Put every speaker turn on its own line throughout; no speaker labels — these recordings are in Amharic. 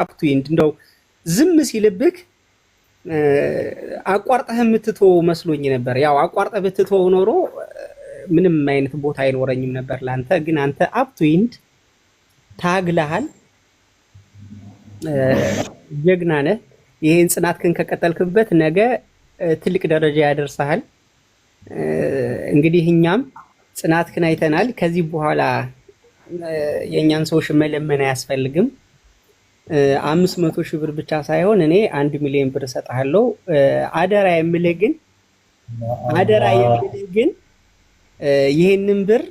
አፕቱይንድ እንደው ዝም ሲልብክ አቋርጠህ የምትተው መስሎኝ ነበር። ያው አቋርጠህ ብትተው ኖሮ ምንም አይነት ቦታ አይኖረኝም ነበር ላንተ። ግን አንተ አፕቱይንድ ታግለሃል፣ ጀግና ነህ። ይሄን ጽናትክን ከቀጠልክበት ነገ ትልቅ ደረጃ ያደርሰሃል። እንግዲህ እኛም ጽናትክን አይተናል። ከዚህ በኋላ የኛን ሰዎች መለመን አያስፈልግም። 500 ሺህ ብር ብቻ ሳይሆን እኔ 1 ሚሊዮን ብር እሰጥሃለሁ። አደራ የምልህ ግን ይሄንን ብር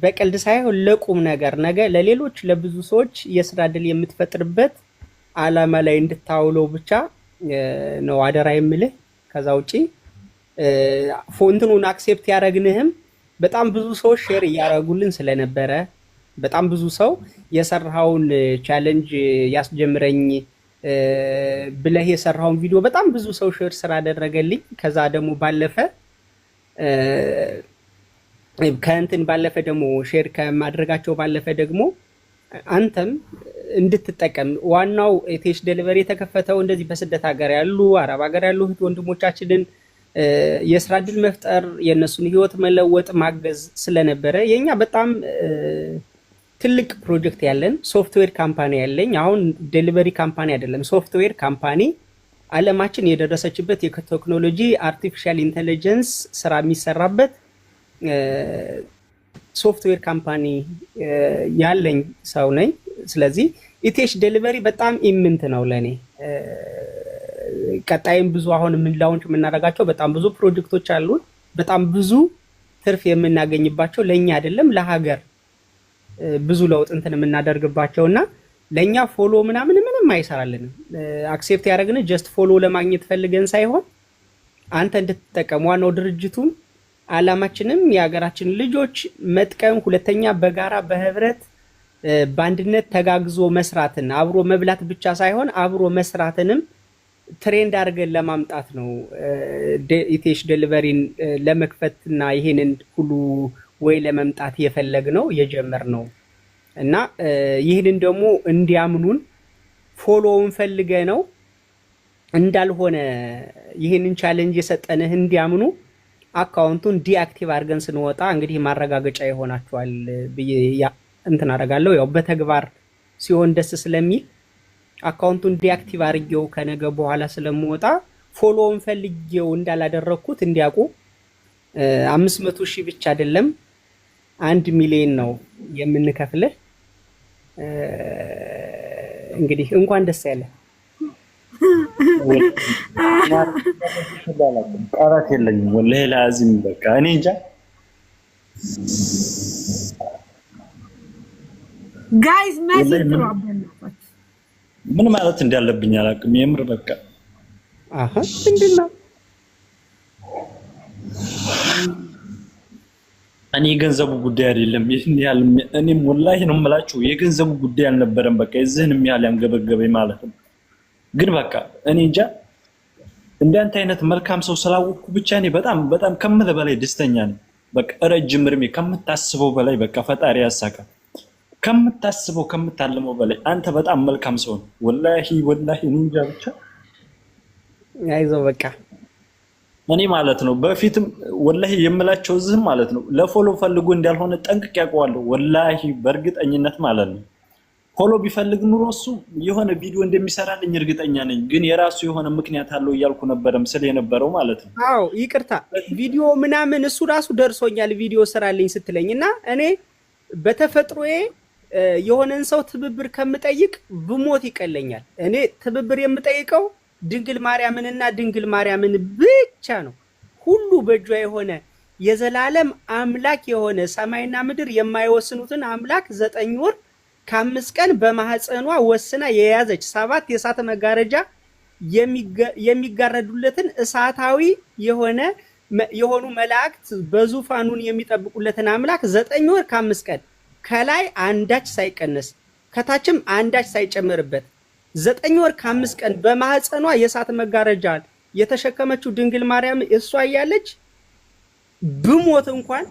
በቀልድ ሳይሆን ለቁም ነገር ነገ ለሌሎች ለብዙ ሰዎች የስራ እድል የምትፈጥርበት አላማ ላይ እንድታውለው ብቻ ነው አደራ የምልህ። ከዛ ውጪ ፎንትኑን አክሴፕት ያደረግንህም በጣም ብዙ ሰዎች ሼር እያደረጉልን ስለነበረ በጣም ብዙ ሰው የሰራውን ቻሌንጅ ያስጀምረኝ ብለህ የሰራውን ቪዲዮ በጣም ብዙ ሰው ሼር ስላደረገልኝ ከዛ ደግሞ ባለፈ ከእንትን ባለፈ ደግሞ ሼር ከማድረጋቸው ባለፈ ደግሞ አንተም እንድትጠቀም ዋናው ኢቴሽ ዴሊቨሪ የተከፈተው እንደዚህ በስደት ሀገር ያሉ አረብ ሀገር ያሉ እህት ወንድሞቻችንን የስራ እድል መፍጠር የነሱን ህይወት መለወጥ ማገዝ ስለነበረ የኛ በጣም ትልቅ ፕሮጀክት ያለን ሶፍትዌር ካምፓኒ ያለኝ አሁን ዴሊቨሪ ካምፓኒ አይደለም ሶፍትዌር ካምፓኒ ዓለማችን የደረሰችበት የቴክኖሎጂ አርቲፊሻል ኢንተለጀንስ ስራ የሚሰራበት ሶፍትዌር ካምፓኒ ያለኝ ሰው ነኝ። ስለዚህ ኢቴሽ ዴሊቨሪ በጣም ኢምንት ነው ለኔ። ቀጣይም ብዙ አሁን ላውንች የምናደርጋቸው በጣም ብዙ ፕሮጀክቶች አሉን። በጣም ብዙ ትርፍ የምናገኝባቸው ለኛ አይደለም ለሀገር ብዙ ለውጥ እንትን የምናደርግባቸውና ለኛ ፎሎ ምንም አይሰራልንም። አክሴፕት ያደረግን ጀስት ፎሎ ለማግኘት ፈልገን ሳይሆን አንተ እንድትጠቀም ዋናው ድርጅቱም አላማችንም የሀገራችን ልጆች መጥቀም፣ ሁለተኛ በጋራ በህብረት በአንድነት ተጋግዞ መስራትን አብሮ መብላት ብቻ ሳይሆን አብሮ መስራትንም ትሬንድ አድርገን ለማምጣት ነው ኢቴሽ ዴሊቨሪን ለመክፈትና ይሄንን ሁሉ ወይ ለመምጣት የፈለግነው የጀመርነው እና ይሄንን ደግሞ እንዲያምኑን ፎሎውን ፈልገ ነው እንዳልሆነ ይሄንን ቻሌንጅ የሰጠንህ እንዲያምኑ አካውንቱን ዲአክቲቭ አድርገን ስንወጣ እንግዲህ ማረጋገጫ ይሆናችኋል ብዬ እንትን አደርጋለሁ። ያው በተግባር ሲሆን ደስ ስለሚል አካውንቱን ዲአክቲቭ አድርጌው ከነገ በኋላ ስለምወጣ ፎሎውን ፈልጌው እንዳላደረኩት እንዲያውቁ 500 ሺህ ብቻ አይደለም 1 ሚሊዮን ነው የምንከፍልህ። እንግዲህ እንኳን ደስ ያለ
ቃላት የለኝም ወላሂ ላዚም በቃ እኔ እንጃ
ጋይስ መሰል
ምን ማለት እንዳለብኝ አላውቅም። የምር በቃ
ምንድነው
እኔ የገንዘቡ ጉዳይ አይደለም። ይሄን ያህል እኔም ወላሂ ነው የምላችሁ የገንዘቡ ጉዳይ አልነበረም። በቃ የዚህንም ያህል ያንገበገበኝ ማለት ነው። ግን በቃ እኔ እንጃ እንዳንተ አይነት መልካም ሰው ስላወቅኩ ብቻ እኔ በጣም ከምልህ በላይ ደስተኛ ነኝ። በቃ ረጅም እድሜ ከምታስበው በላይ በቃ ፈጣሪ ያሳካ ከምታስበው ከምታልመው በላይ አንተ በጣም መልካም ሰው ነው። ወላሂ እኔ እንጃ ብቻ
አይዞህ በቃ
እኔ ማለት ነው በፊትም ወላሂ የምላቸው ዝም ማለት ነው ለፎሎ ፈልጎ እንዳልሆነ ጠንቅቄ ያውቀዋለሁ። ወላሂ በእርግጠኝነት ማለት ነው ፎሎ ቢፈልግ ኑሮ እሱ የሆነ ቪዲዮ እንደሚሰራልኝ እርግጠኛ ነኝ። ግን የራሱ የሆነ ምክንያት አለው እያልኩ ነበርም ስለ የነበረው ማለት ነው።
አዎ ይቅርታ ቪዲዮ ምናምን እሱ ራሱ ደርሶኛል ቪዲዮ ስራልኝ ስትለኝና እኔ በተፈጥሮዬ የሆነን ሰው ትብብር ከምጠይቅ ብሞት ይቀለኛል። እኔ ትብብር የምጠይቀው ድንግል ማርያምንና ድንግል ማርያምን ብቻ ነው። ሁሉ በእጇ የሆነ የዘላለም አምላክ የሆነ ሰማይና ምድር የማይወስኑትን አምላክ 9 ወር ከ5 ቀን በማህፀኗ ወስና የያዘች 7 የእሳት መጋረጃ የሚጋረዱለትን እሳታዊ የሆኑ መላእክት በዙፋኑን የሚጠብቁለትን አምላክ 9 ወር ከ5 ቀን ከላይ አንዳች ሳይቀነስ ከታችም አንዳች ሳይጨምርበት 9 ወር ከ5 ቀን በማህፀኗ የእሳት መጋረጃ የተሸከመችው ድንግል ማርያም እሷ እያለች ብሞት እንኳን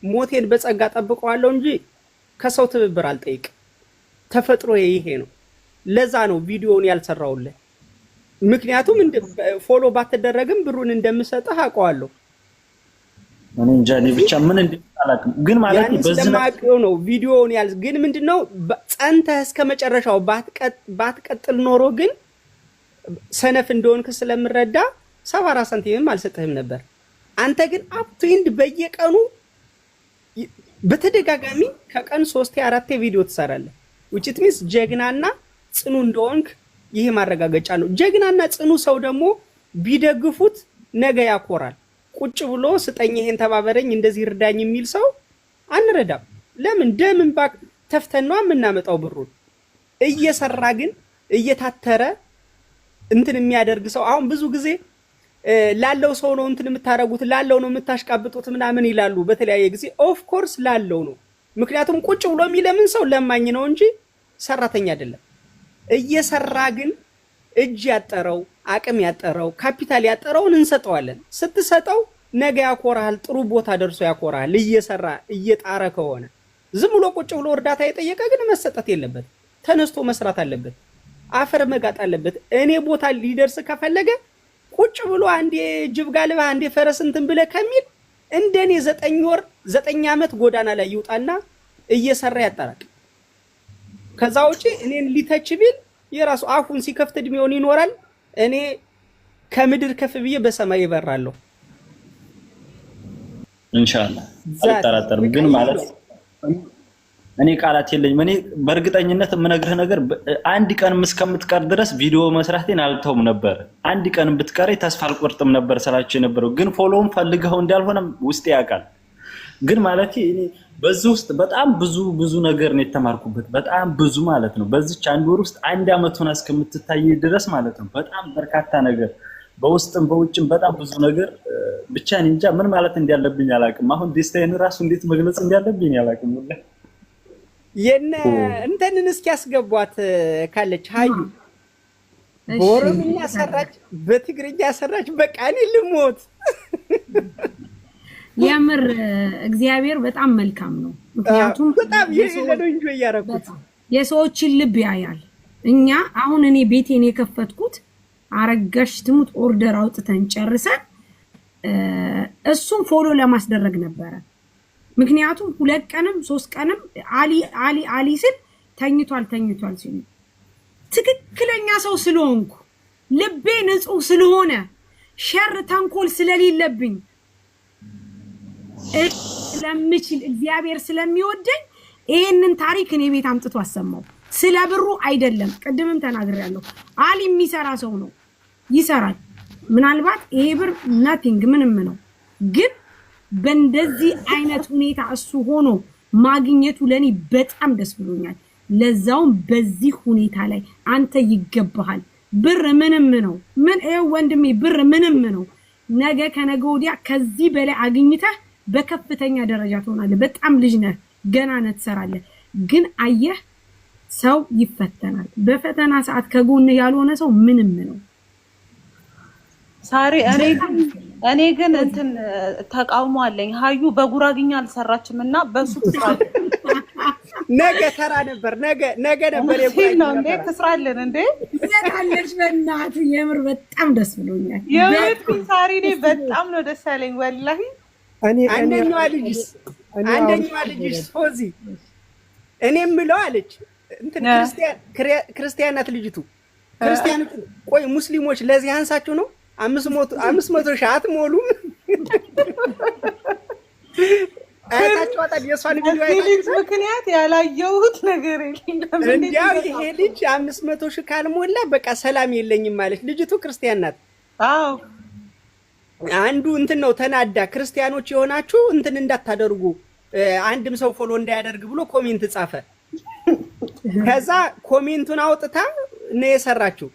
ሞቴን በጸጋ ጠብቀዋለሁ እንጂ ከሰው ትብብር አልጠይቅም። ተፈጥሮ ይሄ ነው። ለዛ ነው ቪዲዮውን ያልሰራውልህ። ምክንያቱም ፎሎ ባትደረግም ብሩን እንደምሰጥህ አውቀዋለሁ።
እኔ እንጃ እኔ ብቻ ምን እንደምታላቅም ግን ማለት
በዚህ ነው ቪዲዮውን ያልስ ግን ምንድነው ጸንተህ እስከ መጨረሻው ባትቀጥል ኖሮ ግን ሰነፍ እንደሆንክ ስለምረዳ 74 ሳንቲምም አልሰጥህም ነበር። አንተ ግን አፕቱንድ በየቀኑ በተደጋጋሚ ከቀን 3 4 ቪዲዮ ትሰራለህ። which it means ጀግናና ጽኑ እንደሆንክ ይሄ ማረጋገጫ ነው። ጀግናና ጽኑ ሰው ደግሞ ቢደግፉት ነገ ያኮራል። ቁጭ ብሎ ስጠኝ ይሄን ተባበረኝ እንደዚህ እርዳኝ የሚል ሰው አንረዳም። ለምን ደምን ባክ ተፍተናው የምናመጣው ብሩን እየሰራ ግን እየታተረ እንትን የሚያደርግ ሰው አሁን ብዙ ጊዜ ላለው ሰው ነው እንትን የምታረጉት ላለው ነው የምታሽቃብጡት ምናምን ይላሉ በተለያየ ጊዜ። ኦፍ ኮርስ ላለው ነው። ምክንያቱም ቁጭ ብሎ የሚለምን ሰው ለማኝ ነው እንጂ ሰራተኛ አይደለም። እየሰራ ግን እጅ ያጠረው አቅም ያጠረው ካፒታል ያጠረውን እንሰጠዋለን። ስትሰጠው ነገ ያኮራል፣ ጥሩ ቦታ ደርሶ ያኮራል። እየሰራ እየጣረ ከሆነ ዝም ብሎ ቁጭ ብሎ እርዳታ የጠየቀ ግን መሰጠት የለበት። ተነስቶ መስራት አለበት። አፈር መጋጥ አለበት። እኔ ቦታ ሊደርስ ከፈለገ ቁጭ ብሎ አንዴ ጅብ ጋልባ አንዴ ፈረስ እንትን ብለ ከሚል እንደኔ 9 ወር 9 ዓመት ጎዳና ላይ ይውጣና እየሰራ ያጠራቅ። ከዛ ውጪ እኔን ሊተች ቢል የራሱ አፉን ሲከፍት እድሜውን ይኖራል። እኔ ከምድር ከፍ ብዬ በሰማይ ይበራለሁ ኢንሻአላህ። አልጠራጠርም። ግን ማለት እኔ ቃላት የለኝም። እኔ በእርግጠኝነት የምነግርህ ነገር አንድ ቀን እስከምትቀር ድረስ ቪዲዮ መስራቴን አልተውም ነበር። አንድ ቀን ብትቀር ተስፋ አልቆርጥም ነበር ስላችሁ የነበረው። ግን ፎሎውም ፈልገው እንዳልሆነ ውስጤ ያውቃል። ግን ማለት እኔ በዚህ ውስጥ በጣም ብዙ ነገር ነው የተማርኩበት። በጣም ብዙ ማለት ነው። በዚች አንድ ወር ውስጥ አንድ አመት ሆነ እስከምትታይ ድረስ ማለት ነው። በጣም በርካታ ነገር በውስጥም በውጭም በጣም ብዙ ነገር ብቻ እኔ እንጃ ምን ማለት እንዳለብኝ አላውቅም። አሁን ደስታዬን ራሱ እንዴት መግለጽ እንዳለብኝ አላውቅም። የነ እንተንን እስኪ ያስገቧት ካለች ሀዩ በኦሮምኛ ሰራች፣ በትግርኛ ሰራች። በቃ እኔ ልሞት።
የምር እግዚአብሔር በጣም መልካም ነው። ምክንያቱም
በጣም የሌለው እንጆ ያረኩት
የሰዎችን ልብ ያያል። እኛ አሁን እኔ ቤቴን የከፈትኩት አረጋሽ ትሙት ኦርደር አውጥተን ጨርሰን እሱን ፎሎ ለማስደረግ ነበረ። ምክንያቱም 2 ቀንም 3 ቀንም አሊ ሲል ተኝቷል ሲሉ ትክክለኛ ሰው ስለሆንኩ ልቤ ንጹህ ስለሆነ ሸር ተንኮል ስለሌለብኝ ስለምችል እግዚአብሔር ስለሚወደኝ ይሄንን ታሪክ እኔ ቤት አምጥቶ አሰማው። ስለ ብሩ አይደለም። ቅድምም ተናግሬያለሁ። አሊ የሚሰራ ሰው ነው፣ ይሰራል። ምናልባት ይሄ ብር ናቲንግ ምንም ነው፣ ግን በእንደዚህ አይነት ሁኔታ እሱ ሆኖ ማግኘቱ ለኔ በጣም ደስ ብሎኛል። ለዛውም በዚህ ሁኔታ ላይ አንተ ይገባሃል። ብር ምንም ነው። ምን ወንድሜ ብር ምንም ነው። ነገ ከነገ ወዲያ ከዚህ በላይ አግኝተህ በከፍተኛ ደረጃ ትሆናለህ። በጣም ልጅ ነህ፣ ገና ነህ፣ ትሰራለህ። ግን አየህ ሰው ይፈተናል። በፈተና ሰዓት ከጎን ያልሆነ ሰው ምንም ነው።
ሳሪ እኔ ግን እንትን ተቃውሞ አለኝ። ሀዩ በጉራግኛ አልሰራችምና በሱ ትስራለች።
ነገ ተራ ነበር፣ ነገ ነበር
የጉራግኛ ነው። እንዴ ትስራለን እንዴ
ይሰራለች። በእናትህ የምር በጣም ደስ ብሎኛል።
የምር ሳሪ እኔ በጣም ነው ደስ ያለኝ ወላሂ።
አንደኛዋ ልጅ ሶዚ እኔ የምለው አለች እንትን ክርስቲያን ናት ልጅቱ። ክርስቲያን ቆይ ሙስሊሞች ለዚህ አንሳችሁ ነው 500 ሺህ አትሞሉም? አይታችኋታል? የሷን ቪዲዮ አይታችኋታል?
ምክንያት ያላየሁት ነገር የለም።
እንዲያው ይሄ ልጅ 500 ሺህ ካልሞላ በቃ ሰላም የለኝም ማለት ልጅቱ ክርስቲያን ናት።
አዎ
አንዱ እንትን ነው ተናዳ ክርስቲያኖች የሆናችሁ እንትን እንዳታደርጉ አንድም ሰው ፎሎ እንዳያደርግ ብሎ ኮሜንት ጻፈ። ከዛ ኮሜንቱን አውጥታ ነው የሰራችው።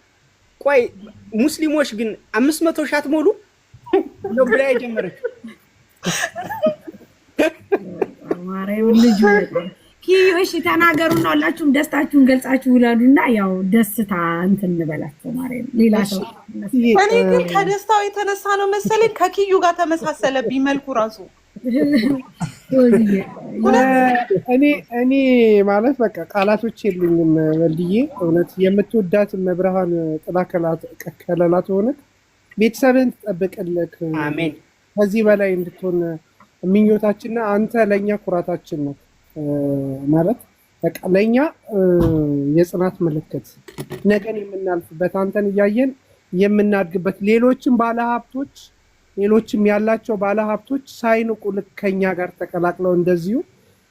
ቆይ ሙስሊሞች ግን 500 ሺህ አትሞሉ ነው ብላ የጀመረችው።
ማርያም ልጅ ኪዩሽ ተናገሩና ሁላችሁም ደስታችሁን ገልጻችሁ ውለዱና ያው ደስታ እንትን እንበላችሁ ማርያም ሌላ ሰው
እኔ ግን ከደስታው የተነሳ ነው መሰለኝ ከኪዩ ጋር ተመሳሰለብኝ መልኩ ራሱ
እኔ ማለት በቃ ቃላቶች የሉኝም ወልድዬ እውነት የምትወዳት መብርሃን ጥላ ከለላ ሆነ ቤተሰብን ትጠብቅልህ
አሜን
ከዚህ በላይ እንድትሆን ምኞታችንና አንተ ለኛ ኩራታችን ነው ማለት በቃ ለኛ የጽናት ምልክት ነገን የምናልፍበት አንተን እያየን የምናድግበት ሌሎችም ያላቸው ባለሀብቶች ሳይንቁ ልክ ከኛ ጋር ተቀላቅለው እንደዚሁ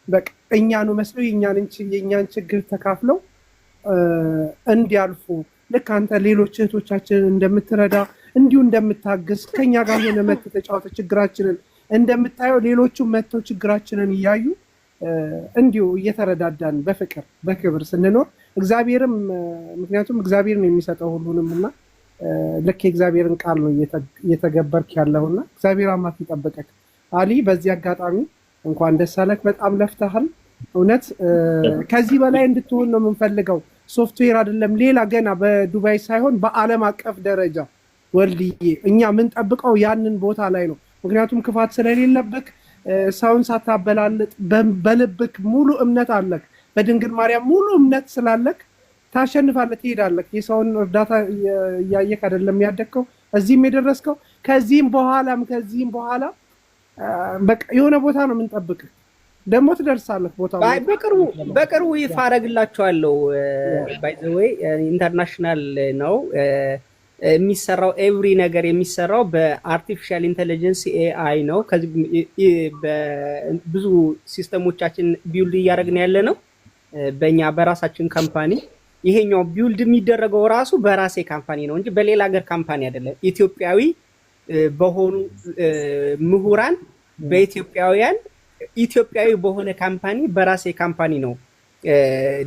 በቃ እኛኑ መስለው የኛን ችግር ተካፍለው እንዲያልፉ ልክ አንተ ሌሎች እህቶቻችንን እንደምትረዳ እንዲሁ እንደምታግዝ ከኛ ጋር ሆነ መጥተህ ተጫውተህ ችግራችንን እንደምታየው ሌሎቹም መጥተው ችግራችንን እያዩ እንዲሁ እየተረዳዳን በፍቅር በክብር ስንኖር እግዚአብሔርም ምክንያቱም እግዚአብሔር ነው የሚሰጠው ሁሉንም እና ልክ የእግዚአብሔርን ቃል ነው እየተገበርክ ያለውና እግዚአብሔር አምላክ ይጠብቀክ አሊ በዚህ አጋጣሚ እንኳን ደስ አለክ በጣም ለፍተሃል እውነት ከዚህ በላይ እንድትሆን ነው የምንፈልገው ሶፍትዌር አይደለም ሌላ ገና በዱባይ ሳይሆን በአለም አቀፍ ደረጃ ወልድዬ እኛ ምን ጠብቀው ያንን ቦታ ላይ ነው ምክንያቱም ክፋት ስለሌለብክ ሰውን ሳታበላልጥ በልብክ ሙሉ እምነት አለክ በድንግል ማርያም ሙሉ እምነት ስላለክ ታሸንፋለህ ትሄዳለህ የሰውን እርዳታ ያየክ አይደለም ያደከው እዚህም የደረስከው ከዚህም በኋላ በቃ የሆነ ቦታ ነው የምንጠብቅ ደግሞ ትደርሳለህ ቦታው
በቅርቡ ይፋ አደርግላችኋለሁ ባይ ዘ ዌይ ኢንተርናሽናል ነው የሚሰራው ኤቭሪ ነገር የሚሰራው በአርቲፊሻል ኢንተለጀንስ ኤአይ ነው ከዚህ ብዙ ሲስተሞቻችን ቢውልድ እያደረግን ያለ ነው በእኛ በራሳችን ካምፓኒ ይሄኛው ቢውልድ የሚደረገው ራሱ በራሴ ካምፓኒ ነው እንጂ በሌላ ሀገር ካምፓኒ አይደለም ኢትዮጵያዊ በሆኑ ምሁራን በኢትዮጵያውያን ኢትዮጵያዊ በሆነ ካምፓኒ በራሴ ካምፓኒ ነው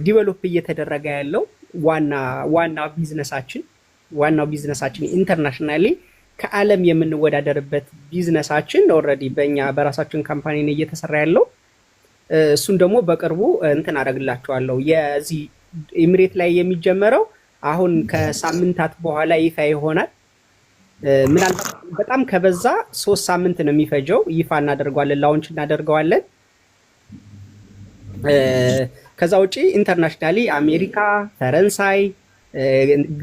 ዲቨሎፕ እየተደረገ ያለው ዋናው ቢዝነሳችን ኢንተርናሽናሊ ከዓለም የምንወዳደርበት ቢዝነሳችን ኦልሬዲ በእኛ በራሳችን ካምፓኒ ነው እየተሰራ ያለው እሱን ደግሞ በቅርቡ እንትን አደርግላችኋለሁ የዚህ ኢሚሬት ላይ የሚጀመረው አሁን ከሳምንታት በኋላ ይፋ ይሆናል ምናልባት በጣም ከበዛ 3 ሳምንት ነው የሚፈጀው ይፋ እናደርገዋለን ላውንች እናደርገዋለን ከዛ ውጪ ኢንተርናሽናሊ አሜሪካ ፈረንሳይ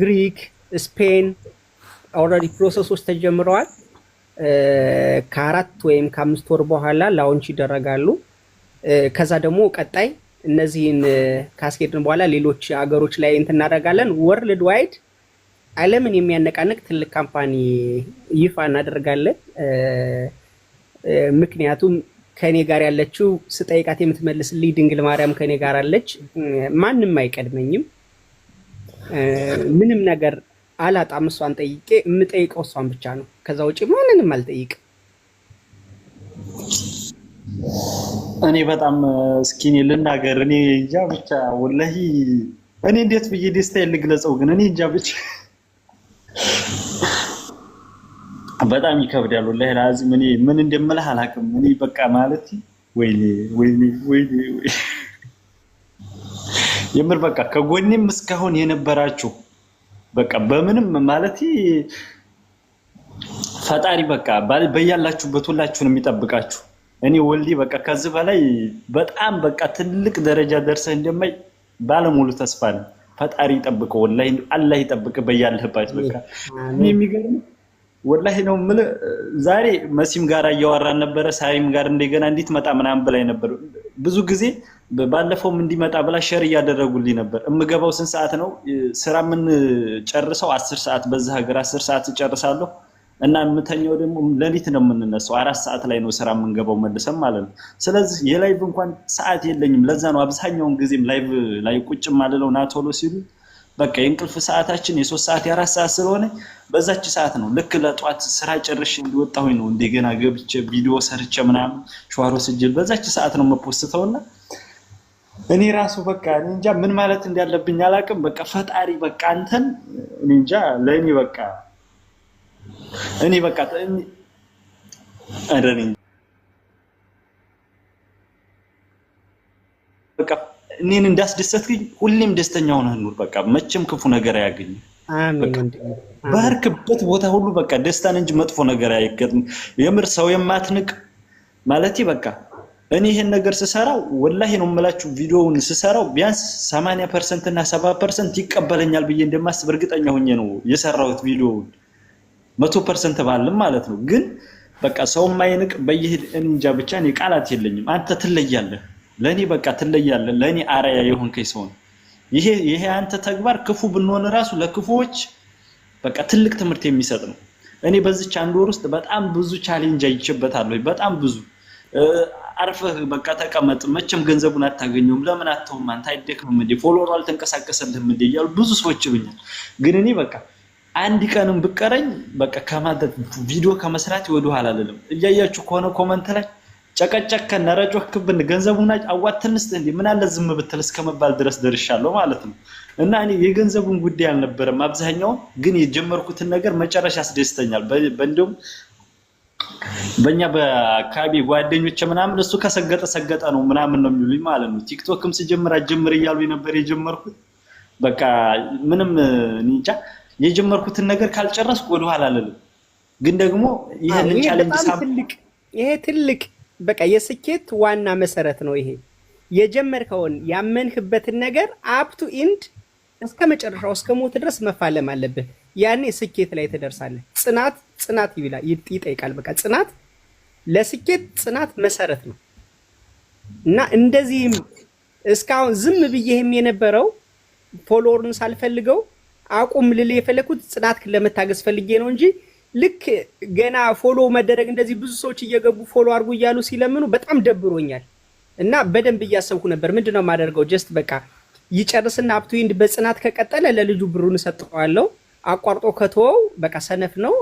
ግሪክ ስፔን ኦልሬዲ ፕሮሰሶች ተጀምረዋል ከ4 ወይም ከ5 ወር በኋላ ላውንች ይደረጋሉ ከዛ ደግሞ ቀጣይ እነዚህን ካስኬድን በኋላ ሌሎች ሀገሮች ላይ እናደርጋለን ወርልድ ዋይድ ዓለምን የሚያነቃንቅ ትልቅ ካምፓኒ ይፋ እናደርጋለን ምክንያቱም ከኔ ጋር ያለችው ስጠይቃት የምትመልስልኝ ድንግል ማርያም ከኔ ጋር አለች ማንም አይቀድመኝም ምንም ነገር አላጣም እሷን ጠይቄ የምጠይቀው እሷን ብቻ ነው ከዛ ውጪ ማንንም አልጠይቅም
እኔ በጣም እስኪኔ ልናገር እኔ እንጃ ብቻ ወላሂ እኔ እንዴት ብዬ ደስታዬን ልግለጸው ግን እኔ እንጃ ብቻ በጣም ይከብዳል ወላሂ ላዚም እኔ ምን እንደምልህ አላውቅም እኔ በቃ ማለት ወይኔ የምር በቃ ከጎኔም እስካሁን የነበራችሁ በቃ በምንም ማለት ፈጣሪ በቃ በያላችሁበት ሁላችሁንም የሚጠብቃችሁ እኔ ወልዲ በቃ ከዚህ በላይ በጣም በቃ ትልቅ ደረጃ ደርሰህ እንደማይ ባለሙሉ ተስፋ ነኝ ፈጣሪ ይጠብቀው ወላሂ አላህ ይጠብቅ በያለህበት በቃ እኔ የሚገርም ወላሂ ነው ማለት ዛሬ መሲም ጋር እያወራን ነበር ሳይም ጋር እንደገና እንዴት መጣ ምናምን ብላይ ነበር ብዙ ጊዜ ባለፈውም እንዲመጣ ብላ ሸር እያደረጉልኝ ነበር እምገባው ስንት ሰዓት ነው ስራ ምን ጨርሰው 10 ሰዓት በዛ ሀገር 10 ሰዓት ጨርሳለሁ እና ምተኛው ደግሞ ለሊት ነው የምንነሳው 4 ሰዓት ላይ ነው ስራ የምንገባው መልሰም ማለት ነው ስለዚህ የላይቭ እንኳን ሰዓት የለኝም ለዛ ነው አብዛኛውን ጊዜም ላይቭ ላይ ቁጭ ማለለው ናቶሎ ሲሉ በቃ የእንቅልፍ ሰዓታችን የ3 ሰዓት የ4 ሰዓት ስለሆነ በዛች ሰዓት ነው ልክ ለጧት ስራ ጨርሼ እንዲወጣሁኝ ነው እንደገና ገብቼ ቪዲዮ ሰርቼ ምናምን ሸዋሮ ስጅል በዛች ሰዓት ነው መፖስተውና እኔ ራሱ በቃ እንጃ ምን ማለት እንዳለብኝ አላውቅም በቃ ፈጣሪ በቃ አንተን እንጃ ለኔ በቃ እኔ በቃ በቃ እኔን እንዳስደሰትክኝ ሁሌም ደስተኛ ሆነህ ኑር። በቃ መቼም ክፉ ነገር አያገኝም።
አሜን።
ባርክበት ቦታ ሁሉ በቃ ደስታን እንጂ መጥፎ ነገር አይገጥም። የምር ሰው የማትንቅ ማለት በቃ እኔ ይሄን ነገር ስሰራው ወላሂ ነው የምላችሁ ቪዲዮውን ስሰራው ቢያንስ 80% እና 70% ይቀበለኛል ብዬ እንደማስብ እርግጠኛ ሆኜ ነው የሰራሁት ቪዲዮውን 100% ባልም ማለት ነው። ግን በቃ ሰው የማይንቅ በየሄድ እንጃ ብቻ እኔ ቃላት የለኝም። አንተ ትለያለህ፣ ለኔ በቃ ትለያለህ። ለኔ አርአያ የሆንከኝ ሰው ነው። ይሄ አንተ ተግባር ክፉ ብንሆን ራሱ ለክፉዎች በቃ ትልቅ ትምህርት የሚሰጥ ነው። እኔ በዚች አንድ ወር ውስጥ በጣም ብዙ ቻሌንጅ አይቼበታለሁ። በጣም ብዙ አርፈህ በቃ ተቀመጥ፣ መቼም ገንዘቡን አታገኘውም፣ ለምን አትተውም፣ አንተ አይደክምም እንዴ፣ ፎሎወር አልተንቀሳቀሰልህም እንዴ እያሉ ብዙ ሰዎች ይሉኛል። ግን እኔ በቃ አንድ ቀንም ብቀረኝ በቃ ከማለት ቪዲዮ ከመስራት ወደ ኋላ አልልም። እያያችሁ ከሆነ ኮመንት ላይ ጨቀጨከን ነረጮክብን ገንዘቡን አዋጥተንስ እንዴ ምን አለ ዝም ብትል እስከመባል ድረስ ደርሻለሁ ማለት ነው። እና እኔ የገንዘቡን ጉዳይ አልነበረም አብዛኛው፣ ግን የጀመርኩትን ነገር መጨረሻ ያስደስተኛል። በእንደውም በእኛ በአካባቢ ጓደኞቼ ምናምን እሱ ከሰገጠ ሰገጠ ነው ምናምን ነው የሚሉኝ ማለት ነው። ቲክቶክም ስጀምር አጀምር እያሉኝ ነበር የጀመርኩት። በቃ ምንም እንጃ የጀመርኩትን ነገር ካልጨረስኩ ወደ ኋላ አልልም። ግን ደግሞ ይሄንን ቻሌንጅ
ይሄ ትልቅ በቃ የስኬት ዋና መሰረት ነው። ይሄ የጀመርከውን ያመንህበትን ነገር አፕ ቱ ኢንድ እስከ መጨረሻው እስከ ሞት ድረስ መፋለም አለብህ። ያኔ ስኬት ላይ ትደርሳለህ። ጽናት ይጠይቃል። በቃ ጽናት ለስኬት ጽናት መሰረት ነው። እና እንደዚህም እስካሁን ዝም ብዬህም የነበረው ፎሎወርን ሳልፈልገው አቁም ልል የፈለኩት ጽናት ለመታገስ ፈልጌ ነው እንጂ ልክ ገና ፎሎ መደረግ እንደዚህ ብዙ ሰዎች እየገቡ ፎሎ አድርጉ እያሉ ሲለምኑ በጣም ደብሮኛል። እና በደንብ እያሰብኩ ነበር ምንድነው የማደርገው። ጀስት በቃ ይጨርስና አፕ ቱ ኢንድ በጽናት ከቀጠለ ለልጁ ብሩን ሰጥቷለሁ። አቋርጦ ከተወው በቃ ሰነፍ ነው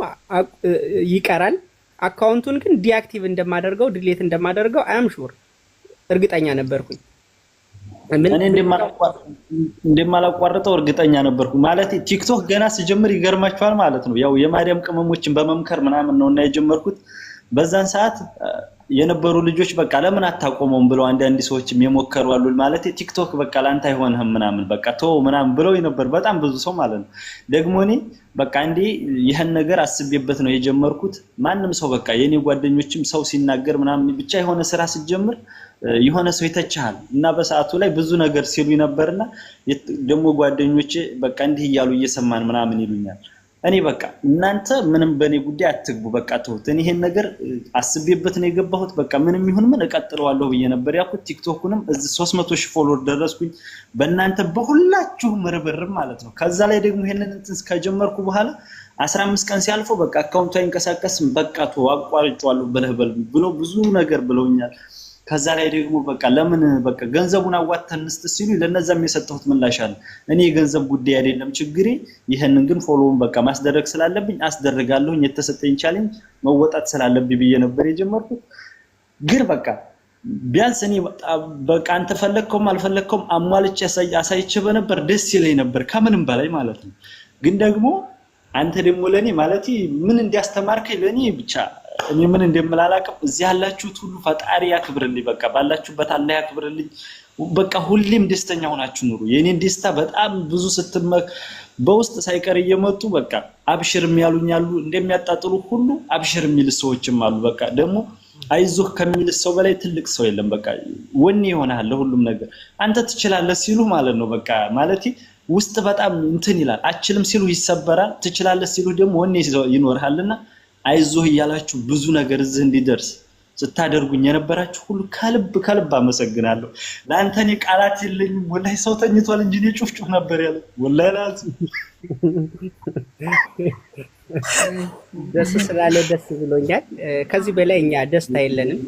ይቀራል። አካውንቱን ግን ዲአክቲቭ እንደማደርገው ዲሌት እንደማደርገው አም ሹር እርግጠኛ ነበርኩኝ።
እኔ እንደማላቋርጠው እርግጠኛ ነበርኩ። ማለት ቲክቶክ ገና ስጀምር ይገርማችኋል ማለት ነው ያው የማርያም ቅመሞችን በመምከር ምናምን ነውና የጀመርኩት። በዛን ሰዓት የነበሩ ልጆች በቃ ለምን አታቆመውም ብለው አንዳንድ ሰዎችም የሞከሩ አሉ። ማለት ቲክቶክ በቃ ላንተ አይሆንህም ምናምን በቃ ተው ምናምን ብለው ነበር በጣም ብዙ ሰው ማለት ነው። ደግሞ እኔ በቃ እንዴ ይሄን ነገር አስቤበት ነው የጀመርኩት። ማንም ሰው በቃ የኔ ጓደኞችም ሰው ሲናገር ምናምን ብቻ የሆነ ስራ ሲጀምር የሆነ ሰው ይተቻል እና በሰዓቱ ላይ ብዙ ነገር ሲሉ ነበርና ደግሞ ጓደኞቼ በቃ እንዲህ እያሉ እየሰማን ምናምን ይሉኛል። እኔ በቃ እናንተ ምንም በኔ ጉዳይ አትግቡ በቃ ተውት። እኔ ይሄን ነገር አስቤበት ነው የገባሁት። በቃ ምንም ይሁን ምን እቀጥለዋለሁ ብዬ ነበር ያልኩት። ቲክቶክንም እዚህ 300,000 ፎሎወር ደረስኩኝ በእናንተ በሁላችሁም ርብርብ ማለት ነው። ከዛ ላይ ደግሞ ይሄንን እንትን ከጀመርኩ በኋላ 15 ቀን ሲያልፈው በቃ አካውንቱ አይንቀሳቀስም በቃ ተው አቋርጬዋለሁ ብለው ብዙ ነገር ብለውኛል። ከዛ ላይ ደግሞ በቃ ለምን በቃ ገንዘቡን አዋጥተን እንስጥ ሲሉ ለነዛም የሰጠሁት ምላሽ አለ። እኔ የገንዘብ ጉዳይ አይደለም ችግሬ፣ ይሄንን ግን ፎሎውን በቃ ማስደረግ ስላለብኝ አስደርጋለሁ፣ የተሰጠኝ ቻሌንጅ መወጣት ስላለብኝ ብዬ ነበር የጀመርኩት። ግን በቃ ቢያንስ እኔ በቃ አንተ ፈለግከውም አልፈለግከውም አሟልቼ አሳይቼ በነበር ደስ ይለኝ ነበር ከምንም በላይ ማለት ነው። ግን ደግሞ አንተ ደግሞ ለኔ ማለት ምን እንዲያስተማርከኝ ለኔ ብቻ እኔ ምን እንደምላላቀም እዚህ ያላችሁት ሁሉ ፈጣሪ ያክብርልኝ። በቃ ባላችሁበት አላህ ያክብርልኝ። በቃ ሁሌም ደስተኛ ሆናችሁ ኑሩ። የኔን ደስታ በጣም ብዙ በውስጥ ሳይቀር እየመጡ በቃ አብሽር የሚያሉኛሉ እንደሚያጣጥሉ ሁሉ አብሽር የሚል ሰዎችም አሉ። በቃ ደግሞ አይዞህ ከሚል ሰው በላይ ትልቅ ሰው የለም። በቃ ወኔ ይሆናል ለሁሉም ነገር። አንተ ትችላለህ ሲሉ ማለት ነው በቃ ማለት ውስጥ በጣም እንትን ይላል። አችልም ሲሉ ይሰበራል፣ ትችላለህ ሲሉ ደግሞ ወኔ ይኖርሃልና አይዞህ እያላችሁ ብዙ ነገር እዚህ እንዲደርስ ስታደርጉኝ የነበራችሁ ሁሉ ከልብ አመሰግናለሁ። ለአንተ እኔ ቃላት የለኝም። ወላሂ ሰው ተኝቷል እንጂ እኔ ጩፍጩፍ ነበር ያለ ወላሂ ላዚ
ደስ ስላለ ደስ ብሎኛል። ከዚህ በላይ እኛ ደስታ የለንም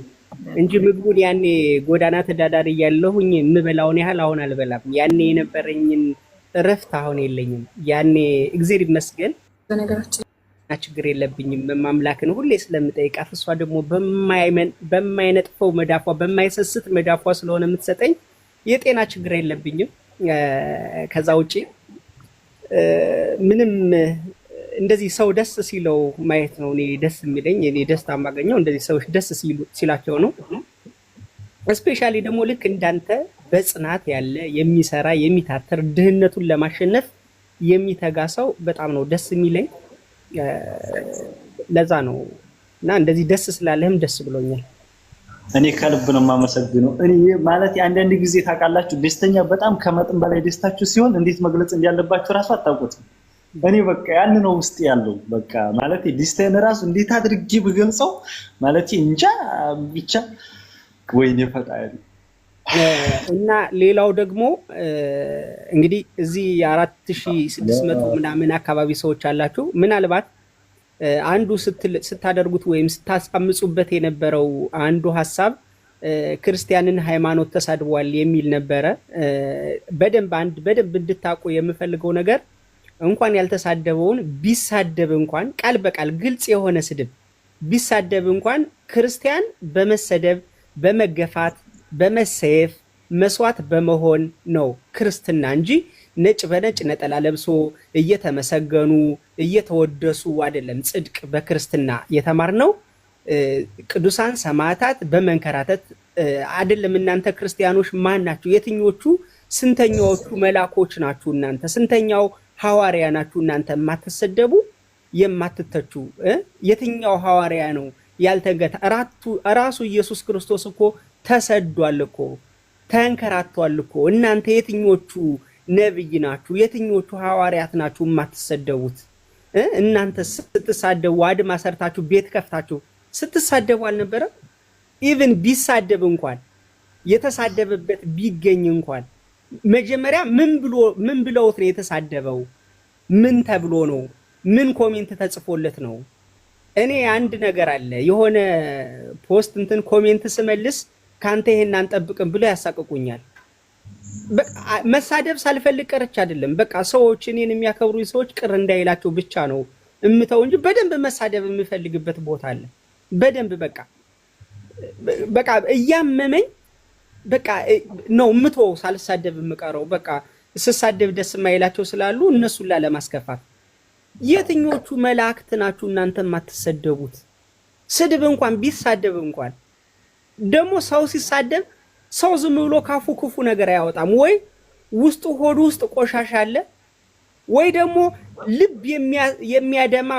እንጂ ምግቡን ያኔ ጎዳና ተዳዳሪ እያለሁኝ የምበላውን ያህል አሁን አልበላም። ያኔ የነበረኝን እረፍት አሁን የለኝም። ያኔ እግዚአብሔር ይመስገን በነገራችን ችግር የለብኝም። ማምላክን ሁሌ ስለምጠይቃት እሷ ደግሞ በማይነጥፈው መዳፏ በማይሰስት መዳፏ ስለሆነ የምትሰጠኝ የጤና ችግር የለብኝም። ከዛ ውጪ ምንም እንደዚህ ሰው ደስ ሲለው ማየት ነው እኔ ደስ የሚለኝ። እኔ ደስታ የማገኘው እንደዚህ ሰዎች ደስ ሲላቸው ነው። እስፔሻሊ ደግሞ ልክ እንዳንተ በጽናት ያለ የሚሰራ የሚታተር ድህነቱን ለማሸነፍ የሚተጋ ሰው በጣም ነው ደስ የሚለኝ። ለዛ ነው እና እንደዚህ ደስ ስላለህም ደስ ብሎኛል።
እኔ ከልብ ነው የማመሰግነው። እኔ ማለት አንዳንድ ጊዜ ታውቃላችሁ ደስተኛ በጣም ከመጠን በላይ ደስታችሁ ሲሆን እንዴት መግለጽ እንዳለባችሁ ራሱ አታውቁትም። እኔ በቃ ያን ነው ውስጥ ያለው በቃ ማለት ደስታዬን ራሱ እንዴት አድርጌ ብገልጸው ማለት እንጃ ብቻ ወይኔ ፈጣሪ።
እና ሌላው ደግሞ እንግዲህ እዚህ 4600 ምናምን አካባቢ ሰዎች አላችሁ። ምናልባት አንዱ ስታደርጉት ወይም ስታስቀምጹበት የነበረው አንዱ ሐሳብ ክርስቲያንን ሃይማኖት ተሳድቧል የሚል ነበረ። በደንብ እንድታውቁ የምፈልገው ነገር እንኳን ያልተሳደበውን ቢሳደብ እንኳን ቃል በቃል ግልጽ የሆነ ስድብ ቢሳደብ እንኳን ክርስቲያን በመሰደብ በመገፋት በመሰየፍ መስዋዕት በመሆን ነው ክርስትና እንጂ ነጭ በነጭ ነጠላ ለብሶ እየተመሰገኑ እየተወደሱ አይደለም። ጽድቅ በክርስትና የተማርነው ቅዱሳን ሰማዕታት በመንከራተት አይደለም። እናንተ ክርስቲያኖች ማን ናችሁ? የትኞቹ ስንተኛዎቹ መላኮች ናችሁ? እናንተ ስንተኛው ሐዋርያ ናችሁ? እናንተ የማትሰደቡ የማትተቹ የትኛው ሐዋርያ ነው ያልተገታ? ራሱ ኢየሱስ ክርስቶስ እኮ ተሰዷል እኮ ተንከራቷል እኮ። እናንተ የትኞቹ ነብይ ናችሁ? የትኞቹ ሐዋርያት ናችሁ የማትሰደቡት? እናንተ ስትሳደቡ አድማ ሰርታችሁ ቤት ከፍታችሁ ስትሳደቡ አልነበረም? ኢቭን ቢሳደብ እንኳን የተሳደበበት ቢገኝ እንኳን መጀመሪያ ምን ብለውት ነው የተሳደበው? ምን ተብሎ ነው? ምን ኮሜንት ተጽፎለት ነው? እኔ አንድ ነገር አለ የሆነ ፖስት ኮሜንት ስመልስ ካንተ ይሄን አንጠብቅም ብሎ ያሳቅቁኛል። መሳደብ ሳልፈልግ ቀርቼ አይደለም። በቃ ሰዎች እኔን የሚያከብሩኝ ሰዎች ቅር እንዳይላቸው ብቻ ነው እምተው እንጂ በደንብ መሳደብ የምፈልግበት ቦታ አለ። በደንብ በቃ እያመመኝ በቃ ነው እምተው ሳልሳደብ የምቀረው። በቃ ስሳደብ ደስ የማይላቸው ስላሉ እነሱን ለማስከፋት። የትኞቹ መላእክት ናችሁ እናንተ የማትሰደቡት? ስድብ እንኳን ቢሳደብ እንኳን ደግሞ ሰው ሲሳደብ ሰው ዝም ብሎ ካፉ ክፉ ነገር አያወጣም። ወይ ውስጡ ሆዱ ውስጥ ቆሻሻ አለ፣ ወይ ደግሞ ልብ የሚያደማ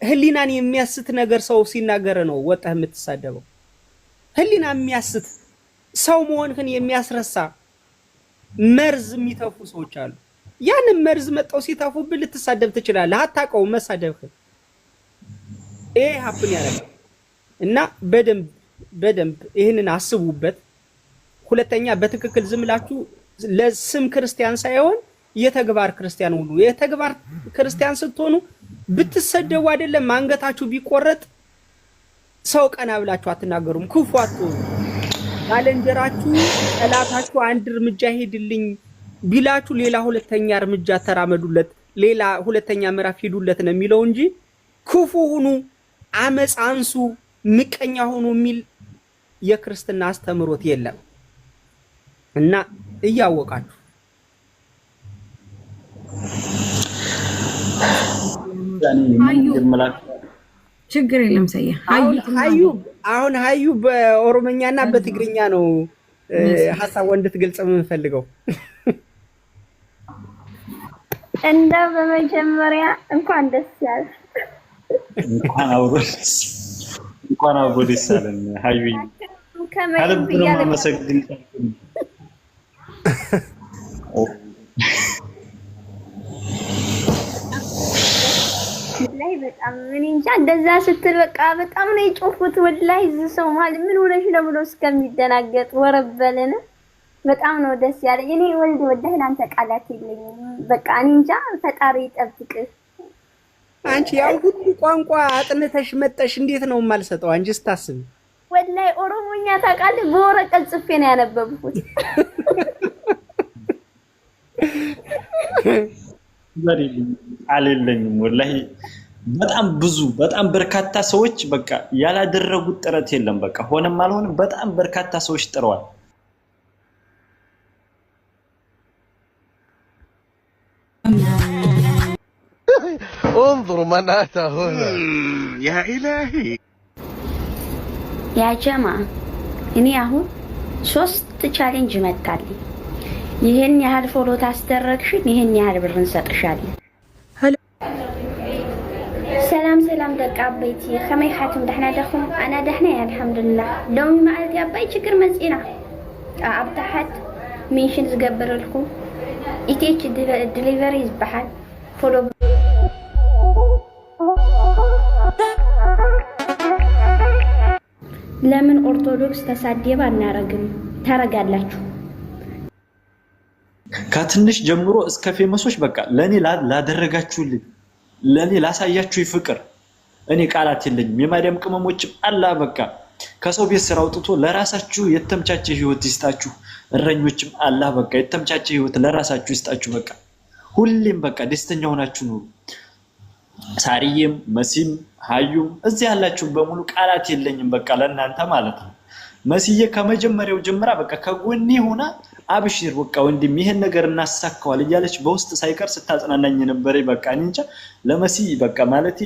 ህሊናን የሚያስት ነገር ሰው ሲናገር ነው ወጣህ የምትሳደበው። ህሊና የሚያስት ሰው መሆንህን የሚያስረሳ መርዝ የሚተፉ ሰዎች አሉ። ያንን መርዝ መጣው ሲተፉብህ ልትሳደብ ትችላለህ። አታውቀውም መሳደብህን። ይሄ ሀፕን ያደርጋል እና በደንብ ይህንን አስቡበት። ሁለተኛ በትክክል ዝም ብላችሁ ለስም ክርስቲያን ሳይሆን የተግባር ክርስቲያን ሁኑ። የተግባር ክርስቲያን ስትሆኑ ብትሰደቡ አይደለም አንገታችሁ ቢቆረጥ ሰው ቀና ብላችሁ አትናገሩም፣ ክፉ አትሆኑ። ባልንጀራችሁ ጠላታችሁ አንድ እርምጃ ሄድልኝ ቢላችሁ ሌላ ሁለተኛ እርምጃ ተራመዱለት፣ ሌላ ሁለተኛ ምዕራፍ ሄዱለት ነው የሚለው እንጂ ክፉ ሁኑ፣ አመጽ አንሱ፣ ምቀኛ ሁኑ የሚል የክርስትና አስተምሮት የለም። እና እያወቃችሁ
ችግር የለም። ሰያ
አሁን ሀዩ በኦሮምኛና በትግርኛ ነው ሐሳብ እንድትገልጽ የምንፈልገው።
እንደ በመጀመሪያ እንኳን ደስ ያለ
እንኳን አብሮ ደስ ያለን ሀዩ ከልብ ነው የማመሰግን።
ላይ በጣም ምን እንጃ እንደዛ ስትል በቃ በጣም ነው የጮፉት። ወላሂ ሰው ማለት ምን ሆነሽ ነው ብሎ እስከሚደናገጥ ወረበልን። በጣም ነው ደስ ያለኝ። እኔ ወላሂ ላንተ ቃላት የለኝም። በቃ እኔ እንጃ ፈጣሪ ይጠብቅሽ።
አንቺ ያው ሁሉ ቋንቋ አጥንተሽ መጠሽ እንዴት ነው የማልሰጠው? አንቺ ስታስቢ
ወላሂ ኦሮሞኛ ታውቃለህ? በወረቀት ጽፌ ነው ያነበብኩት።
አልለኝም ወላሂ በጣም በርካታ ሰዎች በቃ ያላደረጉት ጥረት የለም። በቃ ሆነም አልሆነም በጣም በርካታ ሰዎች ጥረዋል።
انظر من أتى هنا يا إلهي
يا جماعة እኔ አሁን 3 ቻሌንጅ መጣልኝ። ይሄን ያህል ፎሎ ታስደረግሽን ይሄን ያህል ብር እንሰጥሻለን። ሰላም ደቃ አበይቲ ከመይ ሓቱም ደህና ደኹም? ኣና ደህና እየ አልሐምዱሊላህ። ሎሚ መዓልቲ ኣባይ ችግር መፂና ኣብ ታሕት ሜንሽን ዝገብረልኩም ኢቲኤች ዲሊቨሪ ዝበሃል ፎሎ ለምን ኦርቶዶክስ ተሳደባ አናረግም? ታረጋላችሁ።
ከትንሽ ጀምሮ እስከ ፌመሶች በቃ ለኔ ላደረጋችሁልኝ ለኔ ላሳያችሁ ፍቅር እኔ ቃላት የለኝም። የማዳም ቅመሞችም አላ በቃ ከሰው ቤት ስራ አውጥቶ ለራሳችሁ የተመቻቸ ህይወት ይስጣችሁ። እረኞችም አላ በቃ የተመቻቸ ህይወት ለራሳችሁ ይስጣችሁ። በቃ ሁሌም በቃ ደስተኛ ሆናችሁ ኑሩ። ሳሪዬም መሲም ሀዩም እዚህ ያላችሁ በሙሉ ቃላት የለኝም በቃ ለእናንተ ማለት ነው። መስዬ ከመጀመሪያው ጀምራ በቃ ከጎኔ ሆና አብሽር በቃ ወንድም ይሄን ነገር እናሳካዋል እያለች በውስጥ ሳይቀር ስታጽናናኝ ነበር። በቃ እኔ እንጃ ለመሲ በቃ ማለት